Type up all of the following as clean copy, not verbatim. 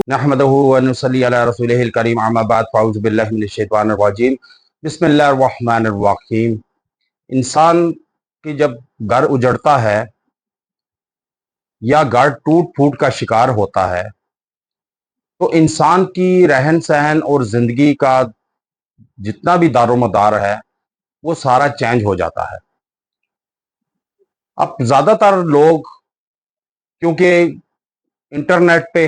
نحمدہ و نصلی علی رسولہ الکریم، اما بعد فاعوذ باللہ من الشیطان الرجیم، بسم اللہ الرحمن الرحیم۔ انسان کی جب گھر اجڑتا ہے یا گھر ٹوٹ پھوٹ کا شکار ہوتا ہے تو انسان کی رہن سہن اور زندگی کا جتنا بھی دار و مدار ہے وہ سارا چینج ہو جاتا ہے۔ اب زیادہ تر لوگ کیونکہ انٹرنیٹ پہ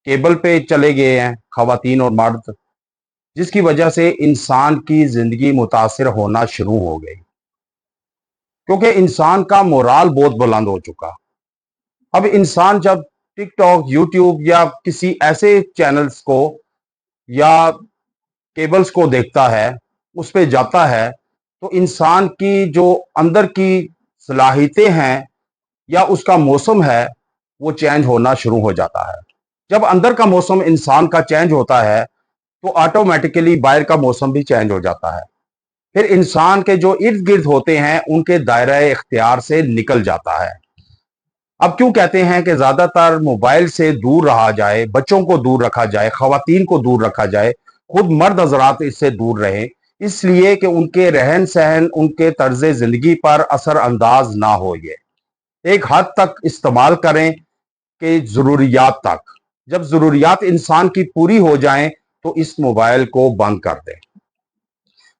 کیبل پہ چلے گئے ہیں، خواتین اور مرد، جس کی وجہ سے انسان کی زندگی متاثر ہونا شروع ہو گئی، کیونکہ انسان کا مورال بہت بلند ہو چکا۔ اب انسان جب ٹک ٹاک، یوٹیوب یا کسی ایسے چینلز کو یا کیبلز کو دیکھتا ہے، اس پہ جاتا ہے، تو انسان کی جو اندر کی صلاحیتیں ہیں یا اس کا موسم ہے وہ چینج ہونا شروع ہو جاتا ہے۔ جب اندر کا موسم انسان کا چینج ہوتا ہے تو آٹومیٹیکلی باہر کا موسم بھی چینج ہو جاتا ہے، پھر انسان کے جو ارد گرد ہوتے ہیں ان کے دائرہ اختیار سے نکل جاتا ہے۔ اب کیوں کہتے ہیں کہ زیادہ تر موبائل سے دور رہا جائے، بچوں کو دور رکھا جائے، خواتین کو دور رکھا جائے، خود مرد حضرات اس سے دور رہیں، اس لیے کہ ان کے رہن سہن، ان کے طرز زندگی پر اثر انداز نہ ہو۔ یہ ایک حد تک استعمال کریں کہ ضروریات تک، جب ضروریات انسان کی پوری ہو جائیں تو اس موبائل کو بند کر دیں۔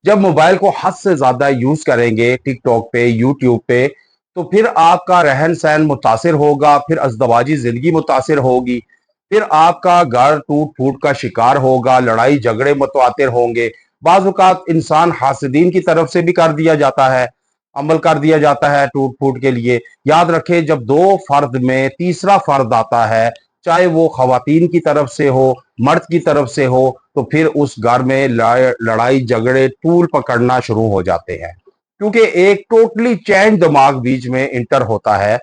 جب موبائل کو حد سے زیادہ یوز کریں گے ٹک ٹاک پہ، یوٹیوب پہ، تو پھر آپ کا رہن سہن متاثر ہوگا، پھر ازدواجی زندگی متاثر ہوگی، پھر آپ کا گھر ٹوٹ پھوٹ کا شکار ہوگا، لڑائی جھگڑے متواتر ہوں گے۔ بعض اوقات انسان حاسدین کی طرف سے بھی کر دیا جاتا ہے، عمل کر دیا جاتا ہے ٹوٹ پھوٹ کے لیے۔ یاد رکھیں، جب دو فرد میں تیسرا فرد آتا ہے، چاہے وہ خواتین کی طرف سے ہو، مرد کی طرف سے ہو، تو پھر اس گھر میں لڑائی جھگڑے طول پکڑنا شروع ہو جاتے ہیں، کیونکہ ایک ٹوٹلی چینج دماغ بیچ میں انٹر ہوتا ہے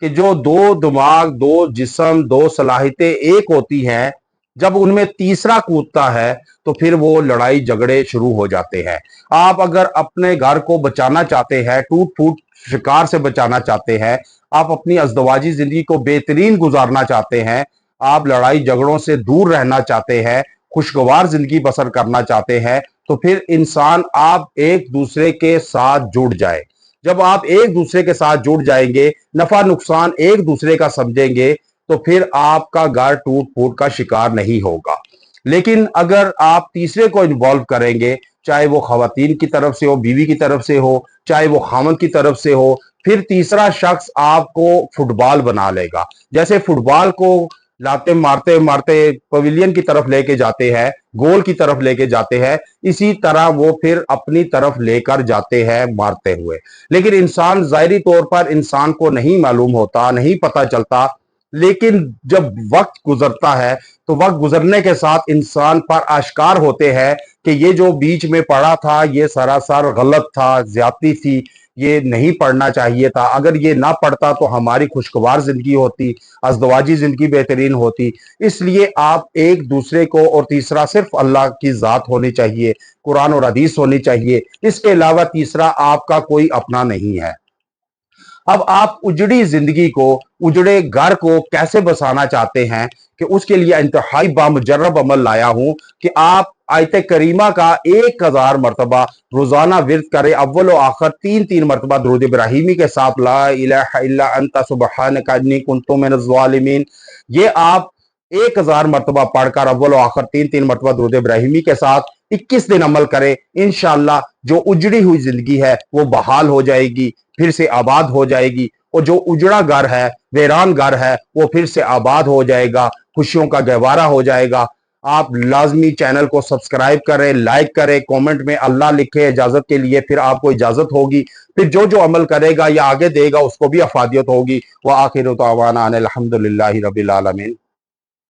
کہ جو دو دماغ، دو جسم، دو صلاحیتیں ایک ہوتی ہیں، جب ان میں تیسرا کودتا ہے تو پھر وہ لڑائی جھگڑے شروع ہو جاتے ہیں۔ آپ اگر اپنے گھر کو بچانا چاہتے ہیں، ٹوٹ پھوٹ شکار سے بچانا چاہتے ہیں، آپ اپنی ازدواجی زندگی کو بہترین گزارنا چاہتے ہیں، آپ لڑائی جھگڑوں سے دور رہنا چاہتے ہیں، خوشگوار زندگی بسر کرنا چاہتے ہیں، تو پھر انسان آپ ایک دوسرے کے ساتھ جڑ جائے۔ جب آپ ایک دوسرے کے ساتھ جڑ جائیں گے، نفع نقصان ایک دوسرے کا سمجھیں گے، تو پھر آپ کا گھر ٹوٹ پھوٹ کا شکار نہیں ہوگا۔ لیکن اگر آپ تیسرے کو انوالو کریں گے، چاہے وہ خواتین کی طرف سے ہو، بیوی کی طرف سے ہو، چاہے وہ خامن کی طرف سے ہو، پھر تیسرا شخص آپ کو فٹ بال بنا لے گا۔ جیسے فٹ بال کو لاتے مارتے مارتے پویلین کی طرف لے کے جاتے ہیں، گول کی طرف لے کے جاتے ہیں، اسی طرح وہ پھر اپنی طرف لے کر جاتے ہیں مارتے ہوئے۔ لیکن انسان ظاہری طور پر انسان کو نہیں معلوم ہوتا، نہیں پتہ چلتا، لیکن جب وقت گزرتا ہے تو وقت گزرنے کے ساتھ انسان پر آشکار ہوتے ہیں کہ یہ جو بیچ میں پڑا تھا یہ سراسر غلط تھا، زیادتی تھی، یہ نہیں پڑھنا چاہیے تھا۔ اگر یہ نہ پڑھتا تو ہماری خوشگوار زندگی ہوتی، ازدواجی زندگی بہترین ہوتی۔ اس لیے آپ ایک دوسرے کو، اور تیسرا صرف اللہ کی ذات ہونی چاہیے، قرآن اور حدیث ہونی چاہیے، اس کے علاوہ تیسرا آپ کا کوئی اپنا نہیں ہے۔ اب آپ اجڑی زندگی کو، اجڑے گھر کو کیسے بسانا چاہتے ہیں، کہ اس کے لیے انتہائی بامجرب عمل لایا ہوں کہ آپ آیت کریمہ کا 1000 مرتبہ روزانہ ورد کریں، اول و آخر 3 مرتبہ درود ابراہیمی کے ساتھ، لا الہ الا انت سبحانک انی کنت من الظالمین۔ یہ آپ 1000 مرتبہ پڑھ کر اول و آخر 3 مرتبہ درود ابراہیمی کے ساتھ 21 دن عمل کریں، انشاءاللہ جو اجڑی ہوئی زندگی ہے وہ بحال ہو جائے گی، پھر سے آباد ہو جائے گی، اور جو اجڑا گھر ہے، ویران گھر ہے، وہ پھر سے آباد ہو جائے گا، خوشیوں کا گہوارہ ہو جائے گا۔ آپ لازمی چینل کو سبسکرائب کریں، لائک کریں، کومنٹ میں اللہ لکھیں اجازت کے لیے، پھر آپ کو اجازت ہوگی، پھر جو عمل کرے گا یا آگے دے گا اس کو بھی افادیت ہوگی۔ وآخر دعوانا ان الحمدللہ رب العالمین۔